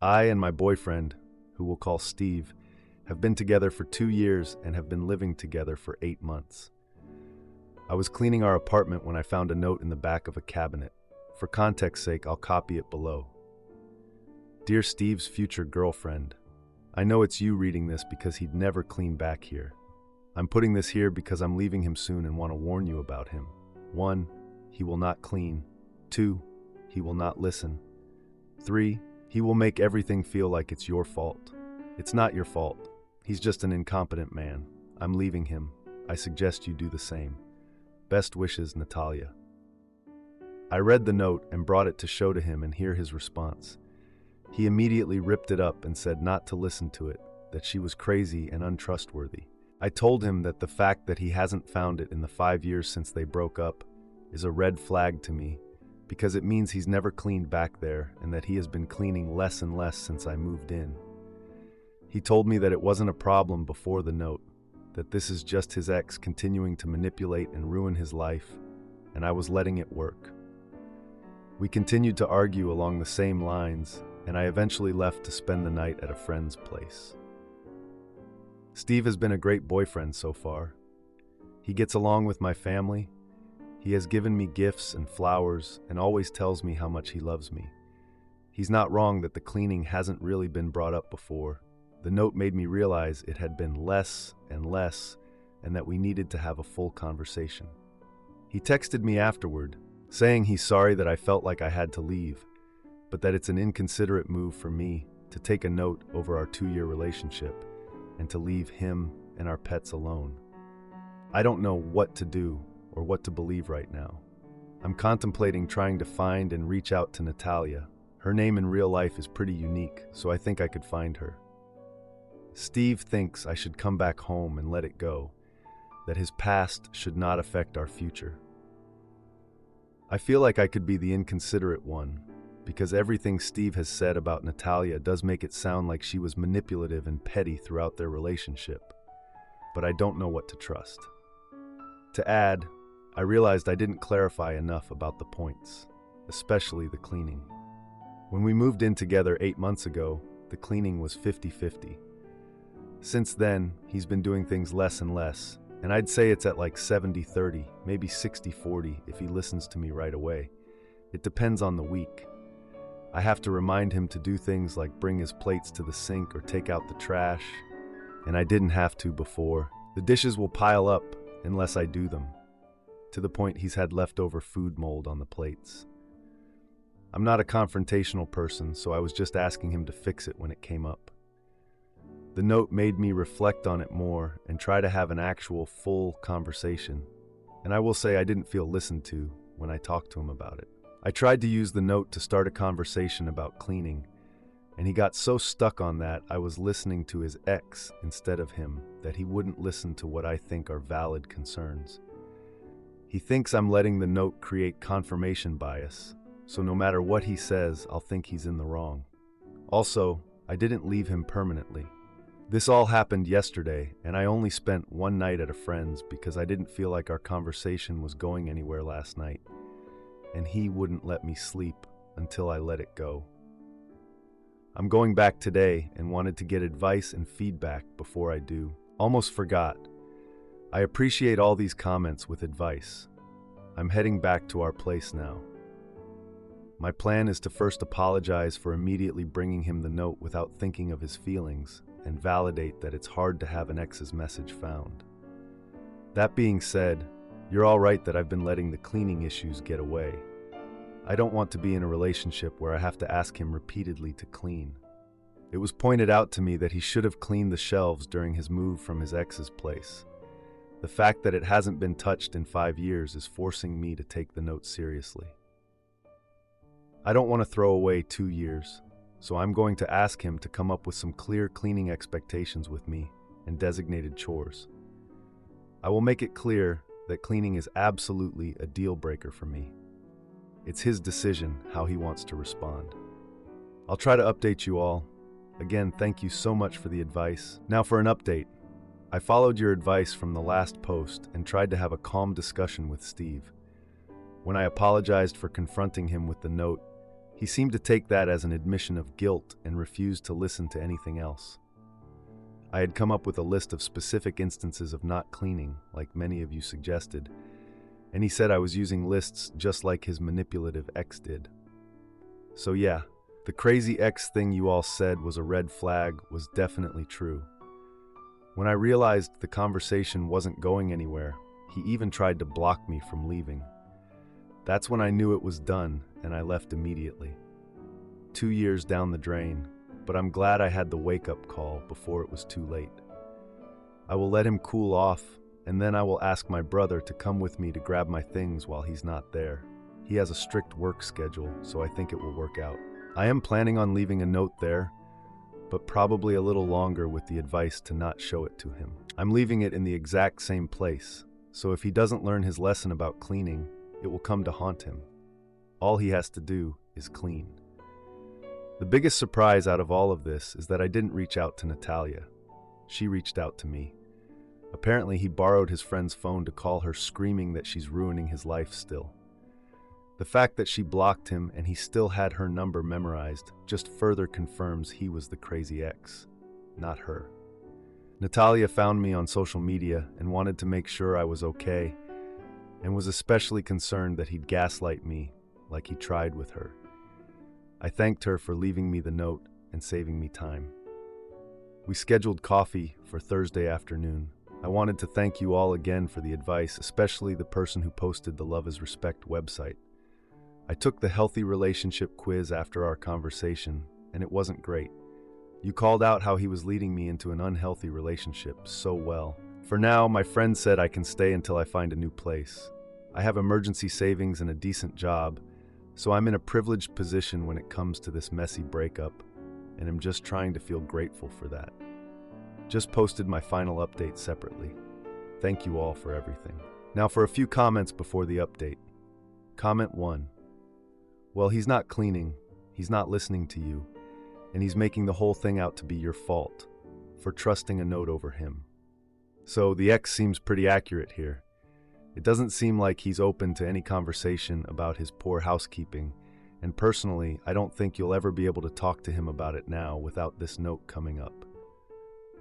I and my boyfriend, who we'll call Steve, have been together for 2 years and have been living together for 8 months. I was cleaning our apartment when I found a note in the back of a cabinet. For context's sake, I'll copy it below. Dear Steve's future girlfriend, I know it's you reading this because he'd never clean back here. I'm putting this here because I'm leaving him soon and want to warn you about him. 1. He will not clean. 2. He will not listen. 3. He will make everything feel like it's your fault. It's not your fault. He's just an incompetent man. I'm leaving him. I suggest you do the same. Best wishes, Natalya. I read the note and brought it to show to him and hear his response. He immediately ripped it up and said not to listen to it, that she was crazy and untrustworthy. I told him that the fact that he hasn't found it in the 5 years since they broke up is a red flag to me, because it means he's never cleaned back there and that he has been cleaning less and less since I moved in. He told me that it wasn't a problem before the note, that this is just his ex continuing to manipulate and ruin his life, and I was letting it work. We continued to argue along the same lines, and I eventually left to spend the night at a friend's place. Steve has been a great boyfriend so far. He gets along with my family. He has given me gifts and flowers and always tells me how much he loves me. He's not wrong that the cleaning hasn't really been brought up before. The note made me realize it had been less and less and that we needed to have a full conversation. He texted me afterward, saying he's sorry that I felt like I had to leave, but that it's an inconsiderate move for me to take a note over our 2-year relationship and to leave him and our pets alone. I don't know what to do or what to believe right now. I'm contemplating trying to find and reach out to Natalya. Her name in real life is pretty unique, so I think I could find her. Steve thinks I should come back home and let it go, that his past should not affect our future. I feel like I could be the inconsiderate one, because everything Steve has said about Natalya does make it sound like she was manipulative and petty throughout their relationship, but I don't know what to trust. To add, I realized I didn't clarify enough about the points, especially the cleaning. When we moved in together 8 months ago, the cleaning was 50-50. Since then, he's been doing things less and less, and I'd say it's at like 70-30, maybe 60-40 if he listens to me right away. It depends on the week. I have to remind him to do things like bring his plates to the sink or take out the trash, and I didn't have to before. The dishes will pile up unless I do them, to the point he's had leftover food mold on the plates. I'm not a confrontational person, so I was just asking him to fix it when it came up. The note made me reflect on it more and try to have an actual full conversation, and I will say I didn't feel listened to when I talked to him about it. I tried to use the note to start a conversation about cleaning, and he got so stuck on that I was listening to his ex instead of him that he wouldn't listen to what I think are valid concerns. He thinks I'm letting the note create confirmation bias, so no matter what he says, I'll think he's in the wrong. Also, I didn't leave him permanently. This all happened yesterday, and I only spent one night at a friend's because I didn't feel like our conversation was going anywhere last night, and he wouldn't let me sleep until I let it go. I'm going back today and wanted to get advice and feedback before I do. Almost forgot. I appreciate all these comments with advice. I'm heading back to our place now. My plan is to first apologize for immediately bringing him the note without thinking of his feelings and validate that it's hard to have an ex's message found. That being said, you're all right that I've been letting the cleaning issues get away. I don't want to be in a relationship where I have to ask him repeatedly to clean. It was pointed out to me that he should have cleaned the shelves during his move from his ex's place. The fact that it hasn't been touched in 5 years is forcing me to take the note seriously. I don't want to throw away 2 years, so I'm going to ask him to come up with some clear cleaning expectations with me and designated chores. I will make it clear that cleaning is absolutely a deal breaker for me. It's his decision how he wants to respond. I'll try to update you all. Again, thank you so much for the advice. Now for an update. I followed your advice from the last post and tried to have a calm discussion with Steve. When I apologized for confronting him with the note, He seemed to take that as an admission of guilt and refused to listen to anything else. I had come up with a list of specific instances of not cleaning, like many of you suggested, and he said I was using lists just like his manipulative ex did. So yeah, the crazy ex thing you all said was a red flag was definitely true. When I realized the conversation wasn't going anywhere, he even tried to block me from leaving. That's when I knew it was done, and I left immediately. 2 years down the drain, but I'm glad I had the wake-up call before it was too late. I will let him cool off, and then I will ask my brother to come with me to grab my things while he's not there. He has a strict work schedule, so I think it will work out. I am planning on leaving a note there, but probably a little longer with the advice to not show it to him. I'm leaving it in the exact same place, so if he doesn't learn his lesson about cleaning, it will come to haunt him. All he has to do is clean. The biggest surprise out of all of this is that I didn't reach out to Natalya. She reached out to me. Apparently, he borrowed his friend's phone to call her, screaming that she's ruining his life still. The fact that she blocked him and he still had her number memorized just further confirms he was the crazy ex, not her. Natalya found me on social media and wanted to make sure I was okay, and was especially concerned that he'd gaslight me like he tried with her. I thanked her for leaving me the note and saving me time. We scheduled coffee for Thursday afternoon. I wanted to thank you all again for the advice, especially the person who posted the Love is Respect website. I took the healthy relationship quiz after our conversation, and it wasn't great. You called out how he was leading me into an unhealthy relationship so well. For now, my friend said I can stay until I find a new place. I have emergency savings and a decent job, so I'm in a privileged position when it comes to this messy breakup, and I'm just trying to feel grateful for that. Just posted my final update separately. Thank you all for everything. Now for a few comments before the update. Comment 1. Well, he's not cleaning, he's not listening to you, and he's making the whole thing out to be your fault for trusting a note over him. So the ex seems pretty accurate here. It doesn't seem like he's open to any conversation about his poor housekeeping, and personally, I don't think you'll ever be able to talk to him about it now without this note coming up.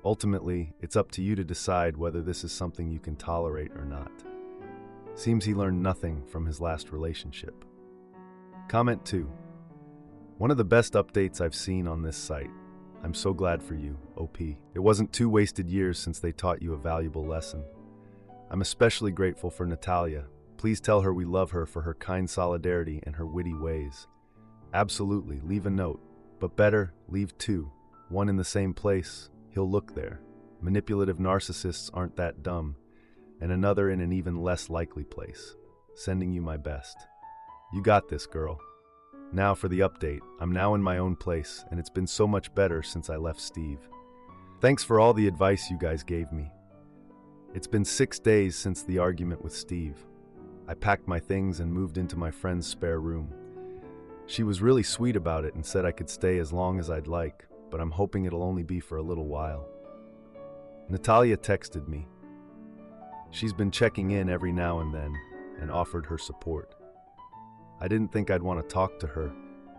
Ultimately, it's up to you to decide whether this is something you can tolerate or not. Seems he learned nothing from his last relationship. Comment 2. One of the best updates I've seen on this site. I'm so glad for you, OP. It wasn't 2 wasted years since they taught you a valuable lesson. I'm especially grateful for Natalya. Please tell her we love her for her kind solidarity and her witty ways. Absolutely, leave a note. But better, leave 2. One in the same place, he'll look there. Manipulative narcissists aren't that dumb. And another in an even less likely place. Sending you my best. You got this, girl. Now for the update. I'm now in my own place, and it's been so much better since I left Steve. Thanks for all the advice you guys gave me. It's been 6 days since the argument with Steve. I packed my things and moved into my friend's spare room. She was really sweet about it and said I could stay as long as I'd like, but I'm hoping it'll only be for a little while. Natalya texted me. She's been checking in every now and then and offered her support. I didn't think I'd want to talk to her,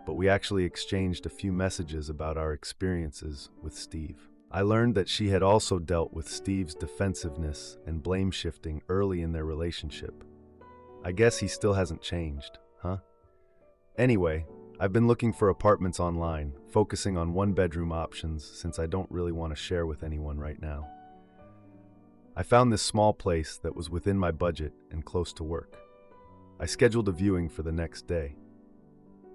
but we actually exchanged a few messages about our experiences with Steve. I learned that she had also dealt with Steve's defensiveness and blame shifting early in their relationship. I guess he still hasn't changed, huh? Anyway, I've been looking for apartments online, focusing on 1-bedroom options since I don't really want to share with anyone right now. I found this small place that was within my budget and close to work. I scheduled a viewing for the next day.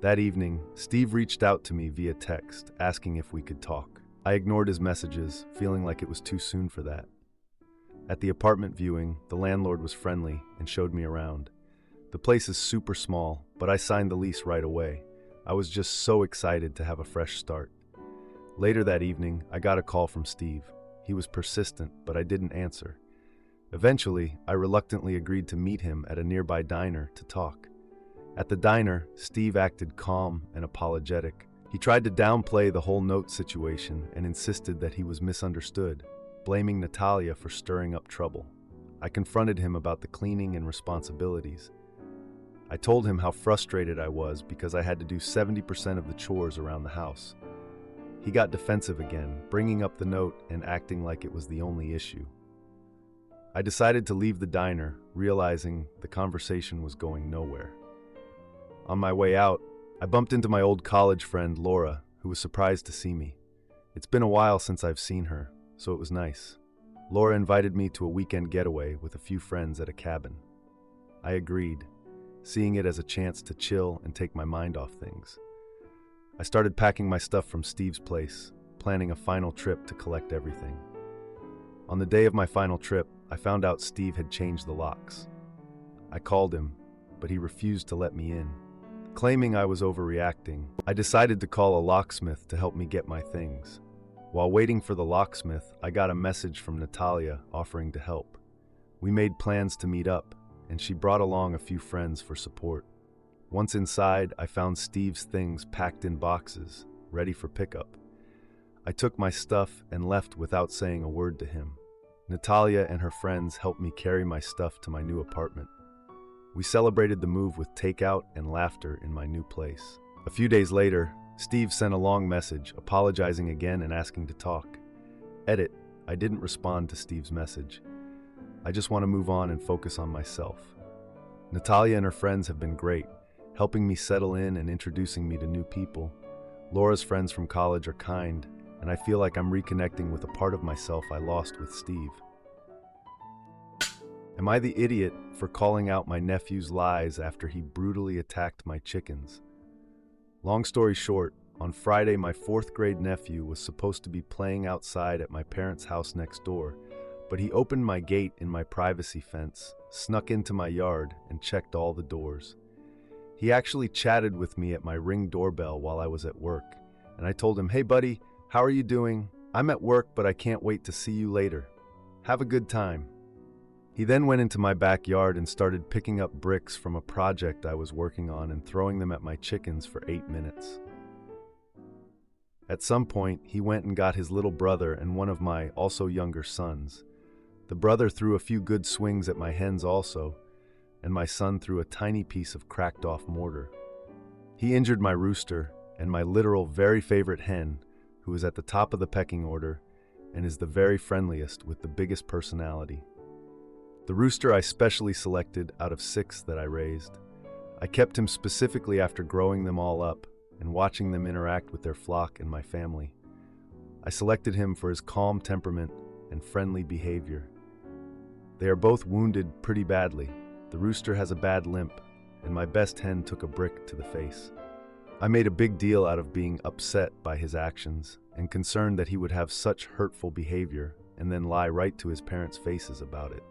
That evening, Steve reached out to me via text, asking if we could talk. I ignored his messages, feeling like it was too soon for that. At the apartment viewing, the landlord was friendly and showed me around. The place is super small, but I signed the lease right away. I was just so excited to have a fresh start. Later that evening, I got a call from Steve. He was persistent, but I didn't answer. Eventually, I reluctantly agreed to meet him at a nearby diner to talk. At the diner, Steve acted calm and apologetic. He tried to downplay the whole note situation and insisted that he was misunderstood, blaming Natalya for stirring up trouble. I confronted him about the cleaning and responsibilities. I told him how frustrated I was because I had to do 70% of the chores around the house. He got defensive again, bringing up the note and acting like it was the only issue. I decided to leave the diner, realizing the conversation was going nowhere. On my way out, I bumped into my old college friend, Laura, who was surprised to see me. It's been a while since I've seen her, so it was nice. Laura invited me to a weekend getaway with a few friends at a cabin. I agreed, seeing it as a chance to chill and take my mind off things. I started packing my stuff from Steve's place, planning a final trip to collect everything. On the day of my final trip, I found out Steve had changed the locks. I called him, but he refused to let me in. Claiming I was overreacting, I decided to call a locksmith to help me get my things. While waiting for the locksmith, I got a message from Natalya offering to help. We made plans to meet up, and she brought along a few friends for support. Once inside, I found Steve's things packed in boxes, ready for pickup. I took my stuff and left without saying a word to him. Natalya and her friends helped me carry my stuff to my new apartment. We celebrated the move with takeout and laughter in my new place. A few days later, Steve sent a long message, apologizing again and asking to talk. Edit, I didn't respond to Steve's message. I just want to move on and focus on myself. Natalya and her friends have been great, helping me settle in and introducing me to new people. Laura's friends from college are kind, and I feel like I'm reconnecting with a part of myself I lost with Steve. Am I the idiot for calling out my nephew's lies after he brutally attacked my chickens? Long story short, on Friday my 4th grade nephew was supposed to be playing outside at my parents' house next door, but he opened my gate in my privacy fence, snuck into my yard, and checked all the doors. He actually chatted with me at my Ring doorbell while I was at work, and I told him, "Hey buddy, how are you doing? I'm at work, but I can't wait to see you later. Have a good time." He then went into my backyard and started picking up bricks from a project I was working on and throwing them at my chickens for 8 minutes. At some point, he went and got his little brother and one of my also younger sons. The brother threw a few good swings at my hens also, and my son threw a tiny piece of cracked off mortar. He injured my rooster and my literal very favorite hen, who is at the top of the pecking order and is the very friendliest with the biggest personality. The rooster I specially selected out of 6 that I raised. I kept him specifically after growing them all up and watching them interact with their flock and my family. I selected him for his calm temperament and friendly behavior. They are both wounded pretty badly. The rooster has a bad limp, and my best hen took a brick to the face. I made a big deal out of being upset by his actions and concerned that he would have such hurtful behavior and then lie right to his parents' faces about it.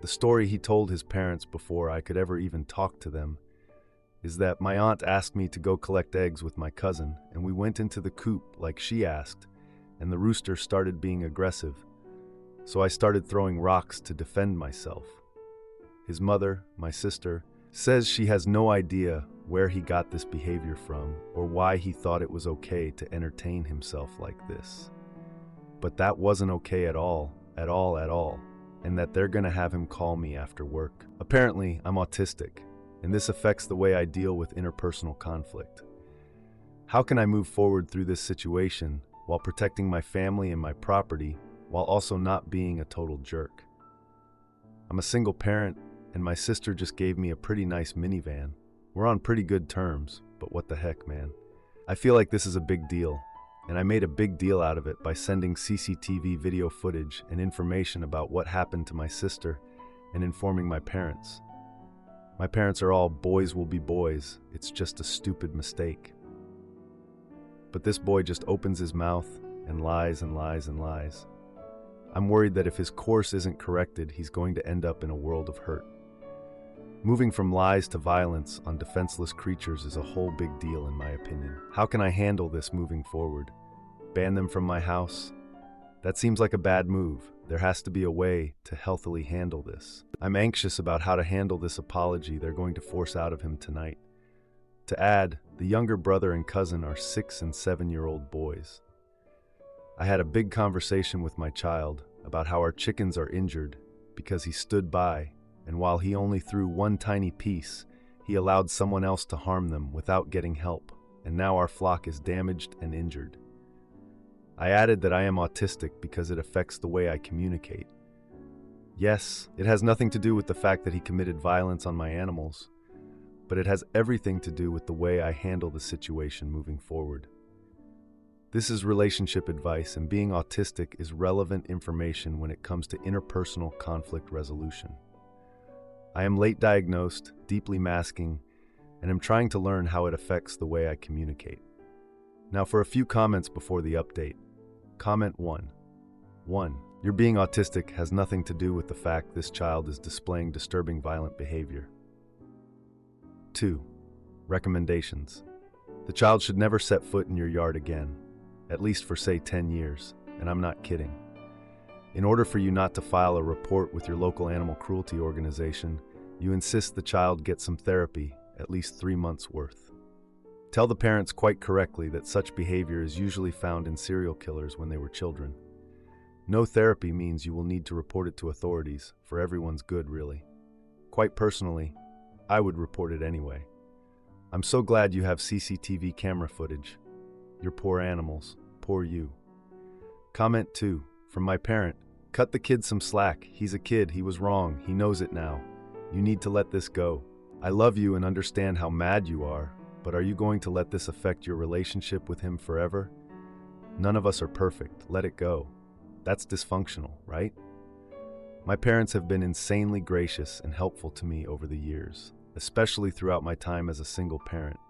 The story he told his parents before I could ever even talk to them is that my aunt asked me to go collect eggs with my cousin, and we went into the coop like she asked, and the rooster started being aggressive. So I started throwing rocks to defend myself. His mother, my sister, says she has no idea where he got this behavior from or why he thought it was okay to entertain himself like this. But that wasn't okay at all, and that they're gonna have him call me after work. Apparently, I'm autistic, and this affects the way I deal with interpersonal conflict. How can I move forward through this situation while protecting my family and my property, while also not being a total jerk? I'm a single parent, and my sister just gave me a pretty nice minivan. We're on pretty good terms, but what the heck, man? I feel like this is a big deal, and I made a big deal out of it by sending CCTV video footage and information about what happened to my sister and informing my parents. My parents are all boys will be boys, it's just a stupid mistake. But this boy just opens his mouth and lies and lies and lies. I'm worried that if his course isn't corrected, he's going to end up in a world of hurt. Moving from lies to violence on defenseless creatures is a whole big deal in my opinion. How can I handle this moving forward? Ban them from my house? That seems like a bad move. There has to be a way to healthily handle this. I'm anxious about how to handle this apology they're going to force out of him tonight. To add, the younger brother and cousin are 6- and 7-year-old boys. I had a big conversation with my child about how our chickens are injured because he stood by and while he only threw one tiny piece, he allowed someone else to harm them without getting help, and now our flock is damaged and injured. I added that I am autistic because it affects the way I communicate. Yes, it has nothing to do with the fact that he committed violence on my animals, but it has everything to do with the way I handle the situation moving forward. This is relationship advice, and being autistic is relevant information when it comes to interpersonal conflict resolution. I am late diagnosed, deeply masking, and am trying to learn how it affects the way I communicate. Now for a few comments before the update. Comment 1. 1. Your being autistic has nothing to do with the fact this child is displaying disturbing violent behavior. 2. Recommendations. The child should never set foot in your yard again, at least for say 10 years, and I'm not kidding. In order for you not to file a report with your local animal cruelty organization, you insist the child get some therapy, at least 3 months worth. Tell the parents quite correctly that such behavior is usually found in serial killers when they were children. No therapy means you will need to report it to authorities, for everyone's good, really. Quite personally, I would report it anyway. I'm so glad you have CCTV camera footage. Your poor animals, poor you. Comment 2. From my parent, cut the kid some slack. He's a kid, he was wrong, he knows it now. You need to let this go. I love you and understand how mad you are, but are you going to let this affect your relationship with him forever? None of us are perfect, let it go. That's dysfunctional, right? My parents have been insanely gracious and helpful to me over the years, especially throughout my time as a single parent.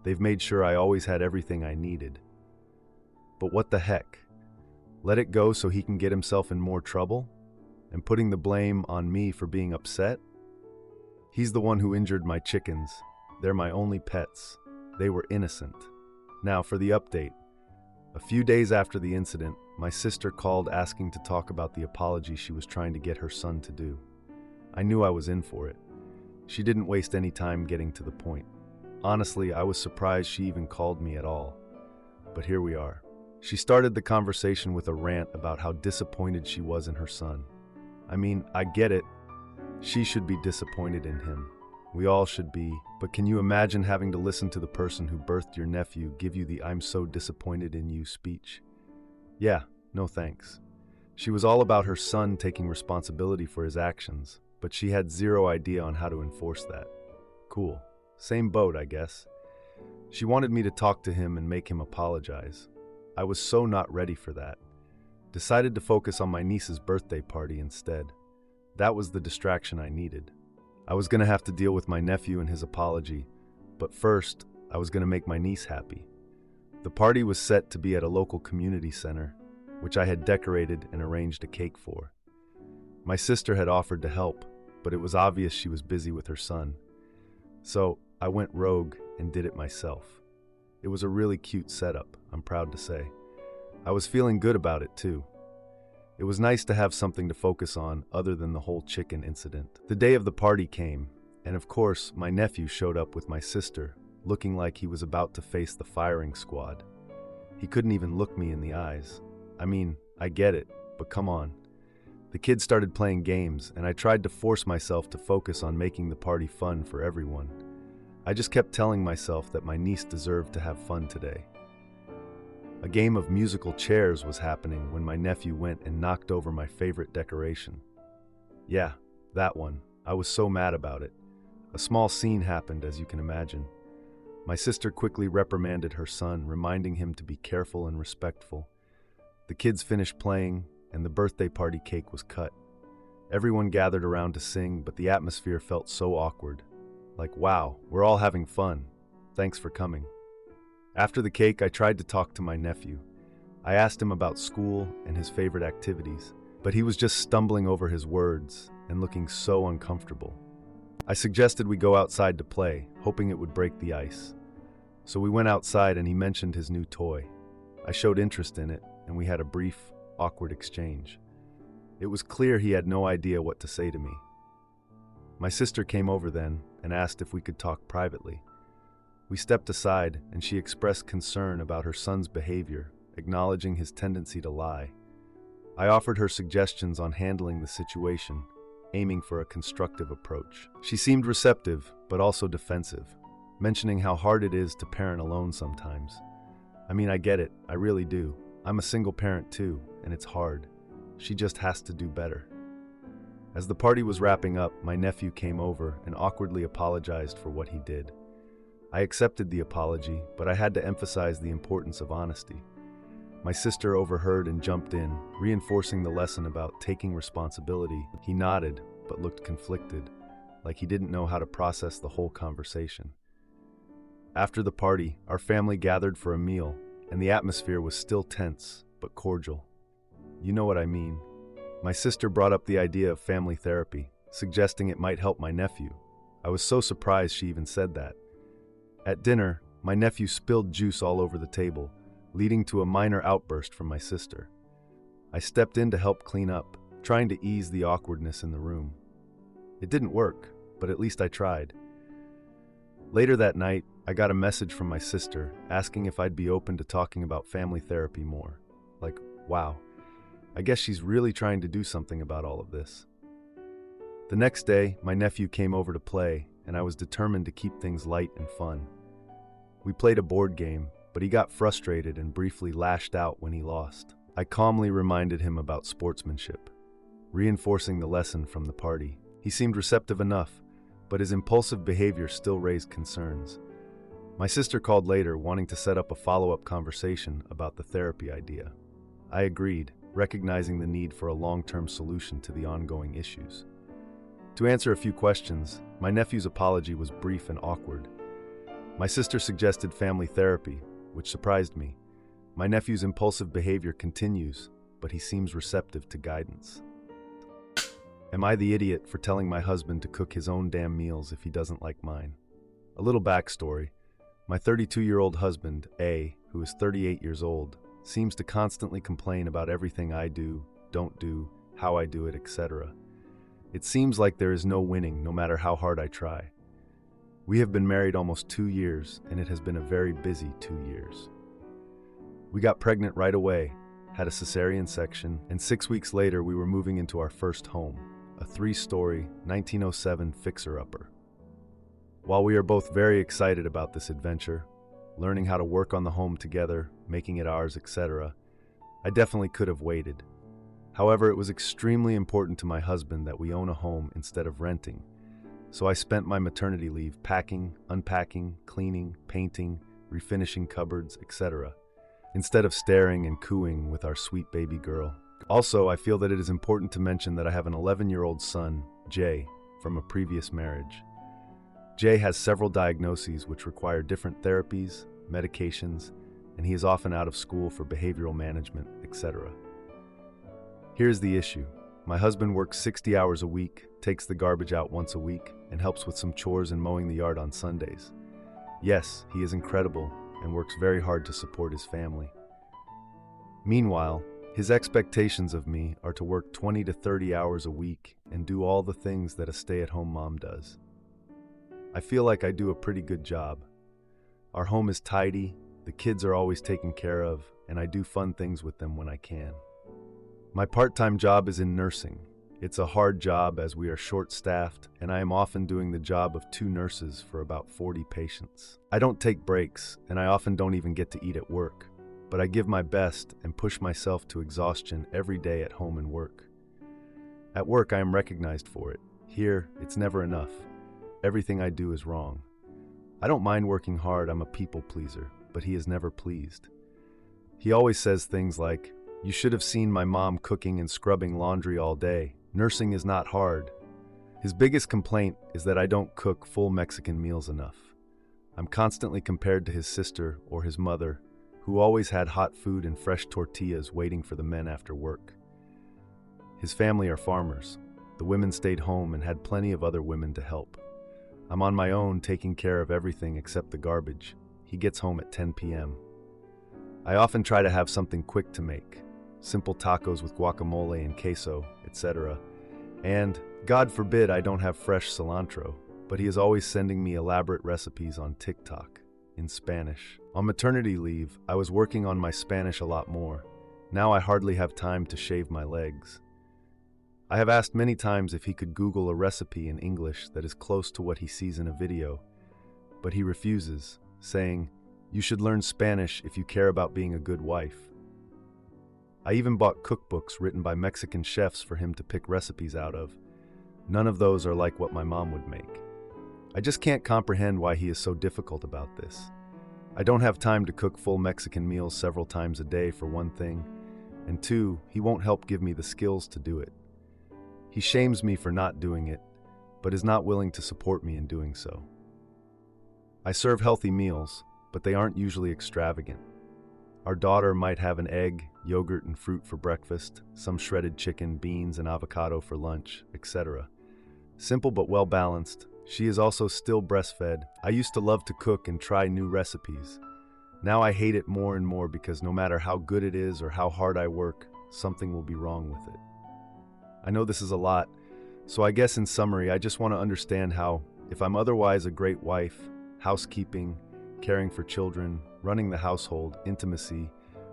They've made sure I always had everything I needed. But what the heck? Let it go so he can get himself in more trouble? And putting the blame on me for being upset? He's the one who injured my chickens. They're my only pets. They were innocent. Now for the update. A few days after the incident, my sister called asking to talk about the apology she was trying to get her son to do. I knew I was in for it. She didn't waste any time getting to the point. Honestly, I was surprised she even called me at all. But here we are. She started the conversation with a rant about how disappointed she was in her son. I mean, I get it. She should be disappointed in him. We all should be, but can you imagine having to listen to the person who birthed your nephew give you the "I'm so disappointed in you" speech? Yeah, no thanks. She was all about her son taking responsibility for his actions, but she had zero idea on how to enforce that. Cool. Same boat, I guess. She wanted me to talk to him and make him apologize. I was so not ready for that. Decided to focus on my niece's birthday party instead. That was the distraction I needed. I was going to have to deal with my nephew and his apology, but first, I was going to make my niece happy. The party was set to be at a local community center, which I had decorated and arranged a cake for. My sister had offered to help, but it was obvious she was busy with her son. So I went rogue and did it myself. It was a really cute setup, I'm proud to say. I was feeling good about it too. It was nice to have something to focus on other than the whole chicken incident. The day of the party came, and of course, my nephew showed up with my sister, looking like he was about to face the firing squad. He couldn't even look me in the eyes. I mean, I get it, but come on. The kids started playing games, and I tried to force myself to focus on making the party fun for everyone. I just kept telling myself that my niece deserved to have fun today. A game of musical chairs was happening when my nephew went and knocked over my favorite decoration. Yeah, that one. I was so mad about it. A small scene happened, as you can imagine. My sister quickly reprimanded her son, reminding him to be careful and respectful. The kids finished playing, and the birthday party cake was cut. Everyone gathered around to sing, but the atmosphere felt so awkward. Like, wow, we're all having fun. Thanks for coming. After the cake, I tried to talk to my nephew. I asked him about school and his favorite activities, but he was just stumbling over his words and looking so uncomfortable. I suggested we go outside to play, hoping it would break the ice. So we went outside and he mentioned his new toy. I showed interest in it, and we had a brief, awkward exchange. It was clear he had no idea what to say to me. My sister came over then and asked if we could talk privately. We stepped aside, and she expressed concern about her son's behavior, acknowledging his tendency to lie. I offered her suggestions on handling the situation, aiming for a constructive approach. She seemed receptive, but also defensive, mentioning how hard it is to parent alone sometimes. I mean, I get it, I really do. I'm a single parent too, and it's hard. She just has to do better. As the party was wrapping up, my nephew came over and awkwardly apologized for what he did. I accepted the apology, but I had to emphasize the importance of honesty. My sister overheard and jumped in, reinforcing the lesson about taking responsibility. He nodded, but looked conflicted, like he didn't know how to process the whole conversation. After the party, our family gathered for a meal, and the atmosphere was still tense, but cordial. You know what I mean. My sister brought up the idea of family therapy, suggesting it might help my nephew. I was so surprised she even said that. At dinner, my nephew spilled juice all over the table, leading to a minor outburst from my sister. I stepped in to help clean up, trying to ease the awkwardness in the room. It didn't work, but at least I tried. Later that night, I got a message from my sister asking if I'd be open to talking about family therapy more. Like, wow, I guess she's really trying to do something about all of this. The next day, my nephew came over to play, and I was determined to keep things light and fun. We played a board game, but he got frustrated and briefly lashed out when he lost. I calmly reminded him about sportsmanship, reinforcing the lesson from the party. He seemed receptive enough, but his impulsive behavior still raised concerns. My sister called later, wanting to set up a follow-up conversation about the therapy idea. I agreed, recognizing the need for a long-term solution to the ongoing issues. To answer a few questions, my nephew's apology was brief and awkward. My sister suggested family therapy, which surprised me. My nephew's impulsive behavior continues, but he seems receptive to guidance. Am I the idiot for telling my husband to cook his own damn meals if he doesn't like mine? A little backstory. My 32-year-old husband, A, who is 38 years old, seems to constantly complain about everything I do, don't do, how I do it, etc. It seems like there is no winning, no matter how hard I try. We have been married almost 2 years, and it has been a very busy 2 years. We got pregnant right away, had a cesarean section, and 6 weeks later we were moving into our first home, a 3-story, 1907 fixer-upper. While we are both very excited about this adventure, learning how to work on the home together, making it ours, etc., I definitely could have waited. However, it was extremely important to my husband that we own a home instead of renting, so I spent my maternity leave packing, unpacking, cleaning, painting, refinishing cupboards, etc., instead of staring and cooing with our sweet baby girl. Also, I feel that it is important to mention that I have an 11-year-old son, Jay, from a previous marriage. Jay has several diagnoses which require different therapies, medications, and he is often out of school for behavioral management, etc. Here's the issue. My husband works 60 hours a week, takes the garbage out once a week, and helps with some chores and mowing the yard on Sundays. Yes, he is incredible and works very hard to support his family. Meanwhile, his expectations of me are to work 20 to 30 hours a week and do all the things that a stay-at-home mom does. I feel like I do a pretty good job. Our home is tidy, the kids are always taken care of, and I do fun things with them when I can. My part-time job is in nursing. It's a hard job as we are short-staffed, and I am often doing the job of 2 nurses for about 40 patients. I don't take breaks, and I often don't even get to eat at work, but I give my best and push myself to exhaustion every day at home and work. At work, I am recognized for it. Here, it's never enough. Everything I do is wrong. I don't mind working hard, I'm a people pleaser, but he is never pleased. He always says things like, "You should have seen my mom cooking and scrubbing laundry all day. Nursing is not hard." His biggest complaint is that I don't cook full Mexican meals enough. I'm constantly compared to his sister or his mother, who always had hot food and fresh tortillas waiting for the men after work. His family are farmers. The women stayed home and had plenty of other women to help. I'm on my own taking care of everything except the garbage. He gets home at 10 p.m. I often try to have something quick to make. Simple tacos with guacamole and queso, etc. And, God forbid, I don't have fresh cilantro, but he is always sending me elaborate recipes on TikTok, in Spanish. On maternity leave, I was working on my Spanish a lot more. Now I hardly have time to shave my legs. I have asked many times if he could Google a recipe in English that is close to what he sees in a video, but he refuses, saying, "You should learn Spanish if you care about being a good wife." I even bought cookbooks written by Mexican chefs for him to pick recipes out of. None of those are like what my mom would make. I just can't comprehend why he is so difficult about this. I don't have time to cook full Mexican meals several times a day, for one thing, and two, he won't help give me the skills to do it. He shames me for not doing it, but is not willing to support me in doing so. I serve healthy meals, but they aren't usually extravagant. Our daughter might have an egg, yogurt, and fruit for breakfast, some shredded chicken, beans, and avocado for lunch, etc. Simple but well balanced. She is also still breastfed. I used to love to cook and try new recipes. Now I hate it more and more because no matter how good it is or how hard I work, something will be wrong with it. I know this is a lot, so I guess in summary, I just want to understand how, if I'm otherwise a great wife, housekeeping, caring for children, running the household, intimacy,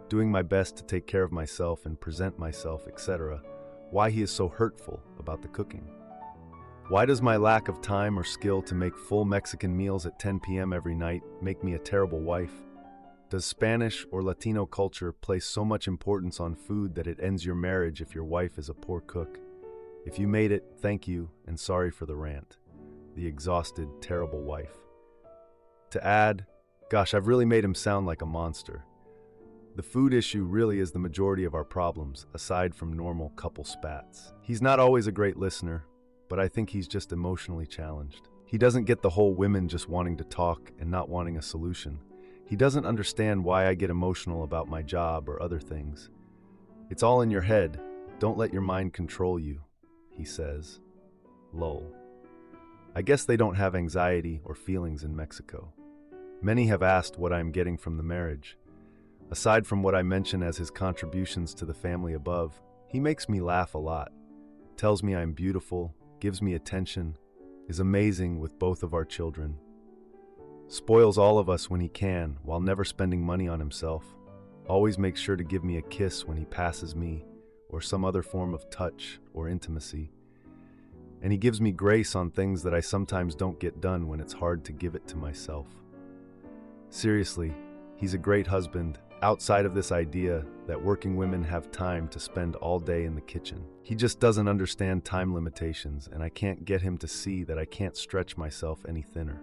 doing my best to take care of myself and present myself, etc., why he is so hurtful about the cooking. Why does my lack of time or skill to make full Mexican meals at 10 p.m. every night make me a terrible wife? Does Spanish or Latino culture place so much importance on food that it ends your marriage if your wife is a poor cook? If you made it, thank you, and sorry for the rant. The exhausted, terrible wife. To add, gosh, I've really made him sound like a monster. The food issue really is the majority of our problems, aside from normal couple spats. He's not always a great listener, but I think he's just emotionally challenged. He doesn't get the whole women just wanting to talk and not wanting a solution. He doesn't understand why I get emotional about my job or other things. It's all in your head. Don't let your mind control you, he says. Lol. I guess they don't have anxiety or feelings in Mexico. Many have asked what I am getting from the marriage. Aside from what I mention as his contributions to the family above, he makes me laugh a lot, tells me I'm beautiful, gives me attention, is amazing with both of our children, spoils all of us when he can while never spending money on himself, always makes sure to give me a kiss when he passes me or some other form of touch or intimacy, and he gives me grace on things that I sometimes don't get done when it's hard to give it to myself. Seriously, he's a great husband, outside of this idea that working women have time to spend all day in the kitchen. He just doesn't understand time limitations, and I can't get him to see that I can't stretch myself any thinner.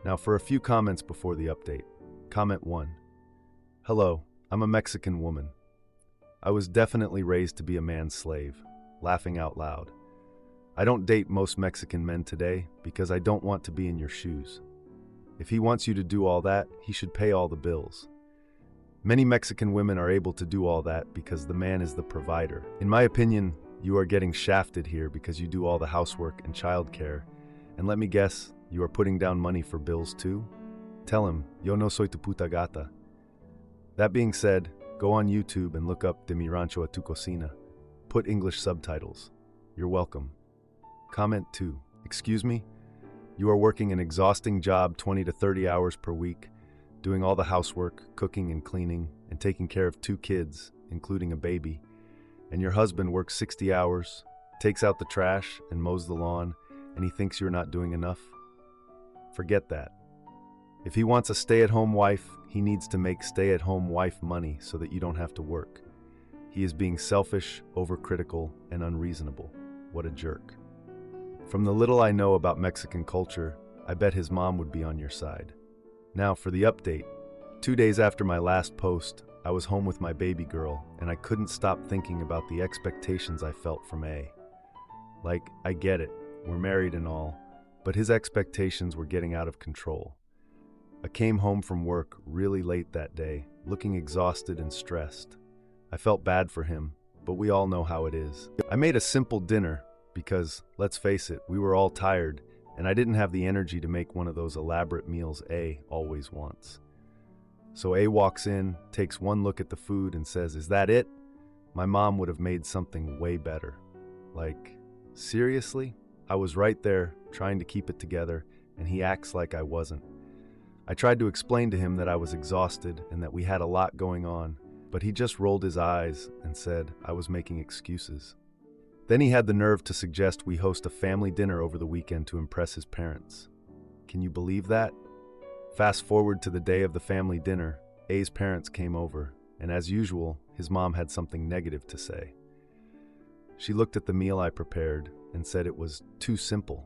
Now for a few comments before the update. Comment 1. Hello, I'm a Mexican woman. I was definitely raised to be a man's slave, laughing out loud. I don't date most Mexican men today because I don't want to be in your shoes. If he wants you to do all that, he should pay all the bills. Many Mexican women are able to do all that because the man is the provider. In my opinion, you are getting shafted here because you do all the housework and childcare. And let me guess, you are putting down money for bills too? Tell him, yo no soy tu puta gata. That being said, go on YouTube and look up De mi rancho a tu cocina. Put English subtitles. You're welcome. Comment 2. Excuse me? You are working an exhausting job 20 to 30 hours per week, doing all the housework, cooking and cleaning, and taking care of 2 kids, including a baby. And your husband works 60 hours, takes out the trash and mows the lawn, and he thinks you're not doing enough? Forget that. If he wants a stay-at-home wife, he needs to make stay-at-home wife money so that you don't have to work. He is being selfish, overcritical, and unreasonable. What a jerk. From the little I know about Mexican culture, I bet his mom would be on your side. Now for the update. 2 days after my last post, I was home with my baby girl, and I couldn't stop thinking about the expectations I felt from A. Like, I get it, we're married and all, but his expectations were getting out of control. I came home from work really late that day, looking exhausted and stressed. I felt bad for him, but we all know how it is. I made a simple dinner because, let's face it, we were all tired, and I didn't have the energy to make one of those elaborate meals A always wants. So A walks in, takes one look at the food and says, "Is that it?" My mom would have made something way better. Like, seriously? I was right there, trying to keep it together, and he acts like I wasn't. I tried to explain to him that I was exhausted and that we had a lot going on, but he just rolled his eyes and said I was making excuses. Then he had the nerve to suggest we host a family dinner over the weekend to impress his parents. Can you believe that? Fast forward to the day of the family dinner, A's parents came over, and as usual, his mom had something negative to say. She looked at the meal I prepared and said it was too simple.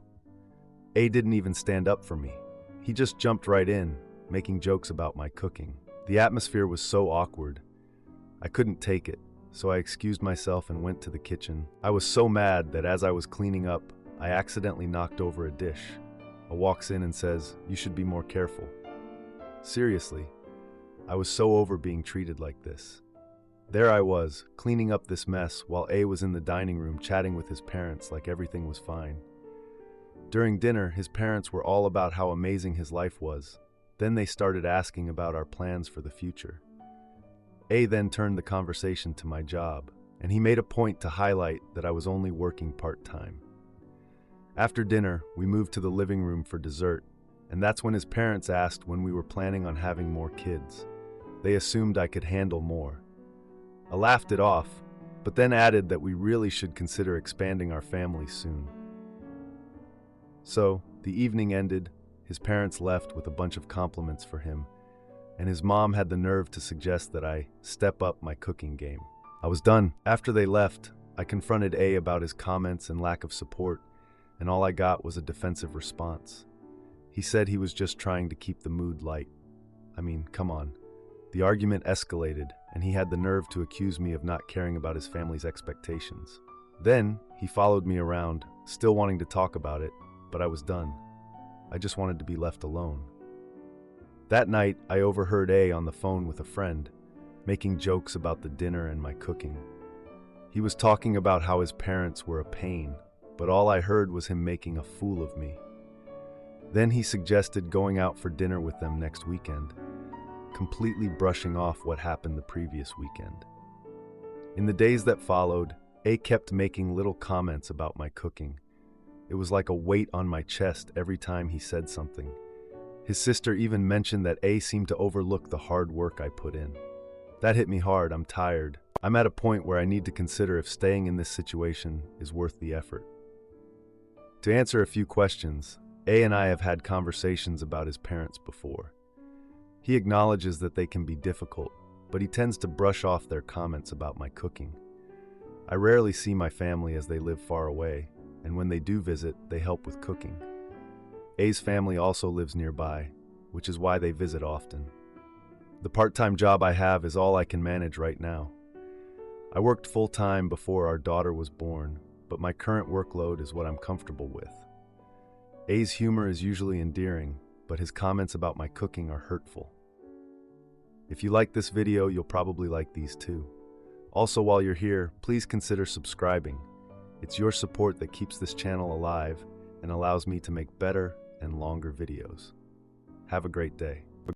A didn't even stand up for me. He just jumped right in, making jokes about my cooking. The atmosphere was so awkward. I couldn't take it, so I excused myself and went to the kitchen. I was so mad that as I was cleaning up, I accidentally knocked over a dish. A walks in and says, "You should be more careful." Seriously, I was so over being treated like this. There I was, cleaning up this mess while A was in the dining room chatting with his parents like everything was fine. During dinner, his parents were all about how amazing his life was. Then they started asking about our plans for the future. A then turned the conversation to my job, and he made a point to highlight that I was only working part-time. After dinner, we moved to the living room for dessert, and that's when his parents asked when we were planning on having more kids. They assumed I could handle more. I laughed it off, but then added that we really should consider expanding our family soon. So, the evening ended, his parents left with a bunch of compliments for him, and his mom had the nerve to suggest that I step up my cooking game. I was done. After they left, I confronted A about his comments and lack of support, and all I got was a defensive response. He said he was just trying to keep the mood light. I mean, come on. The argument escalated, and he had the nerve to accuse me of not caring about his family's expectations. Then, he followed me around, still wanting to talk about it, but I was done. I just wanted to be left alone. That night, I overheard A on the phone with a friend, making jokes about the dinner and my cooking. He was talking about how his parents were a pain, but all I heard was him making a fool of me. Then he suggested going out for dinner with them next weekend, completely brushing off what happened the previous weekend. In the days that followed, A kept making little comments about my cooking. It was like a weight on my chest every time he said something. His sister even mentioned that A seemed to overlook the hard work I put in. That hit me hard. I'm tired. I'm at a point where I need to consider if staying in this situation is worth the effort. To answer a few questions, A and I have had conversations about his parents before. He acknowledges that they can be difficult, but he tends to brush off their comments about my cooking. I rarely see my family as they live far away, and when they do visit, they help with cooking. A's family also lives nearby, which is why they visit often. The part-time job I have is all I can manage right now. I worked full-time before our daughter was born, but my current workload is what I'm comfortable with. A's humor is usually endearing, but his comments about my cooking are hurtful. If you like this video, you'll probably like these too. Also, while you're here, please consider subscribing. It's your support that keeps this channel alive and allows me to make better and longer videos. Have a great day.